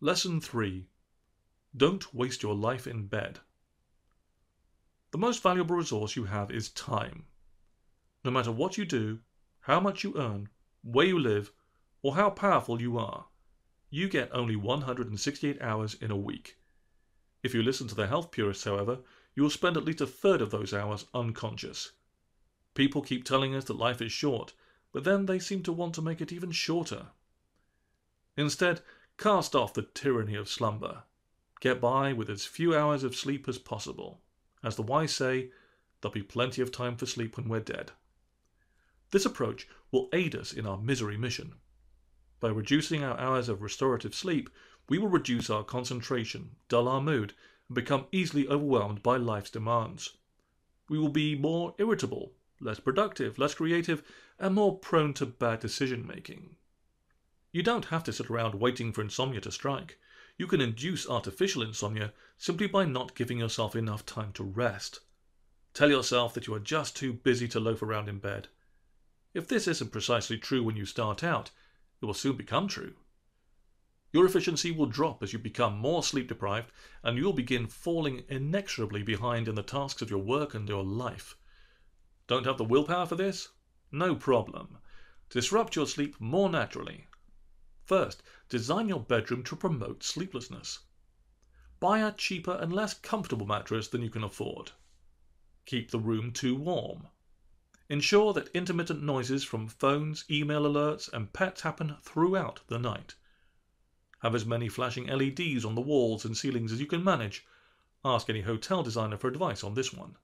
Lesson 3. Don't waste your life in bed. The most valuable resource you have is time. No matter what you do, how much you earn, where you live, or how powerful you are, you get only 168 hours in a week. If you listen to the health purists, however, you will spend at least a third of those hours unconscious. People keep telling us that life is short, but then they seem to want to make it even shorter. Instead, cast off the tyranny of slumber. Get by with as few hours of sleep as possible. As the wise say, there'll be plenty of time for sleep when we're dead. This approach will aid us in our misery mission. By reducing our hours of restorative sleep, we will reduce our concentration, dull our mood, and become easily overwhelmed by life's demands. We will be more irritable, less productive, less creative, and more prone to bad decision-making. You don't have to sit around waiting for insomnia to strike. You can induce artificial insomnia simply by not giving yourself enough time to rest. Tell yourself that you are just too busy to loaf around in bed. If this isn't precisely true when you start out, it will soon become true. Your efficiency will drop as you become more sleep-deprived, and you'll begin falling inexorably behind in the tasks of your work and your life. Don't have the willpower for this? No problem. Disrupt your sleep more naturally. First, design your bedroom to promote sleeplessness. Buy a cheaper and less comfortable mattress than you can afford. Keep the room too warm. Ensure that intermittent noises from phones, email alerts, and pets happen throughout the night. Have as many flashing LEDs on the walls and ceilings as you can manage. Ask any hotel designer for advice on this one.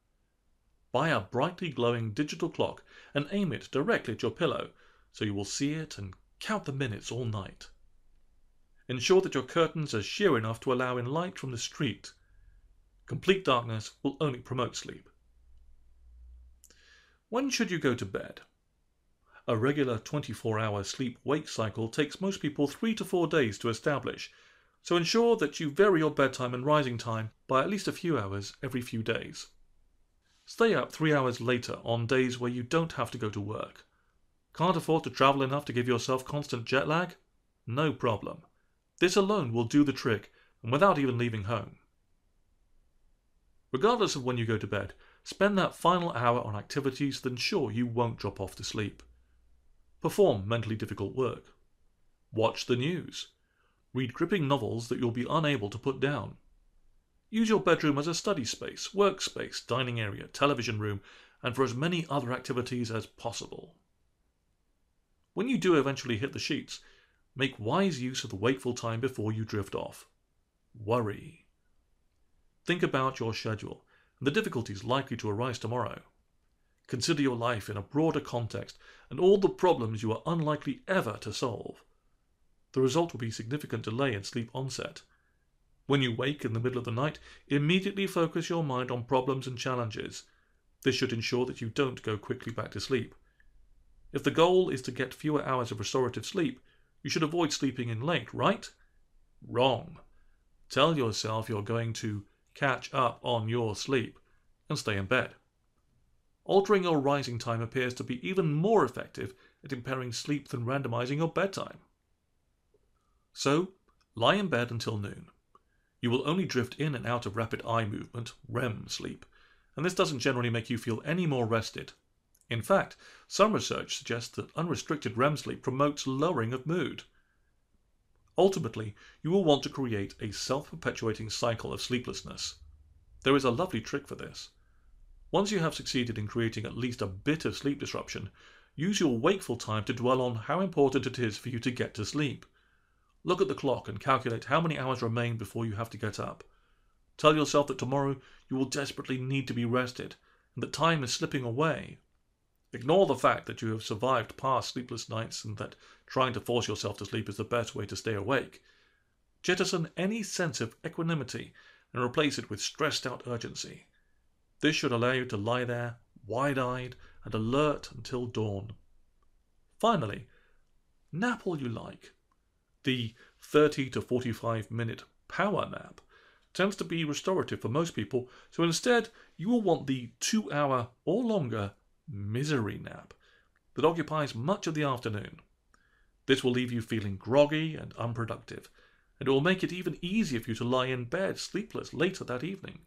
Buy a brightly glowing digital clock and aim it directly at your pillow so you will see it and count the minutes all night. Ensure that your curtains are sheer enough to allow in light from the street. Complete darkness will only promote sleep. When should you go to bed? A regular 24-hour sleep-wake cycle takes most people 3 to 4 days to establish, so ensure that you vary your bedtime and rising time by at least a few hours every few days. Stay up 3 hours later on days where you don't have to go to work. Can't afford to travel enough to give yourself constant jet lag? No problem. This alone will do the trick, and without even leaving home. Regardless of when you go to bed, spend that final hour on activities that ensure you won't drop off to sleep. Perform mentally difficult work. Watch the news. Read gripping novels that you'll be unable to put down. Use your bedroom as a study space, workspace, dining area, television room, and for as many other activities as possible. When you do eventually hit the sheets, make wise use of the wakeful time before you drift off. Worry. Think about your schedule and the difficulties likely to arise tomorrow. Consider your life in a broader context and all the problems you are unlikely ever to solve. The result will be significant delay in sleep onset. When you wake in the middle of the night, immediately focus your mind on problems and challenges. This should ensure that you don't go quickly back to sleep. If the goal is to get fewer hours of restorative sleep, you should avoid sleeping in late, right? Wrong. Tell yourself you're going to catch up on your sleep and stay in bed. Altering your rising time appears to be even more effective at impairing sleep than randomizing your bedtime. So, lie in bed until noon. You will only drift in and out of rapid eye movement, REM sleep, and this doesn't generally make you feel any more rested. In fact, some research suggests that unrestricted REM sleep promotes lowering of mood. Ultimately, you will want to create a self-perpetuating cycle of sleeplessness. There is a lovely trick for this. Once you have succeeded in creating at least a bit of sleep disruption, use your wakeful time to dwell on how important it is for you to get to sleep. Look at the clock and calculate how many hours remain before you have to get up. Tell yourself that tomorrow you will desperately need to be rested, and that time is slipping away. Ignore the fact that you have survived past sleepless nights and that trying to force yourself to sleep is the best way to stay awake. Jettison any sense of equanimity and replace it with stressed-out urgency. This should allow you to lie there, wide-eyed and alert until dawn. Finally, nap all you like. The 30 to 45-minute power nap tends to be restorative for most people, so instead you will want the 2-hour or longer misery nap that occupies much of the afternoon. This will leave you feeling groggy and unproductive, and it will make it even easier for you to lie in bed sleepless later that evening.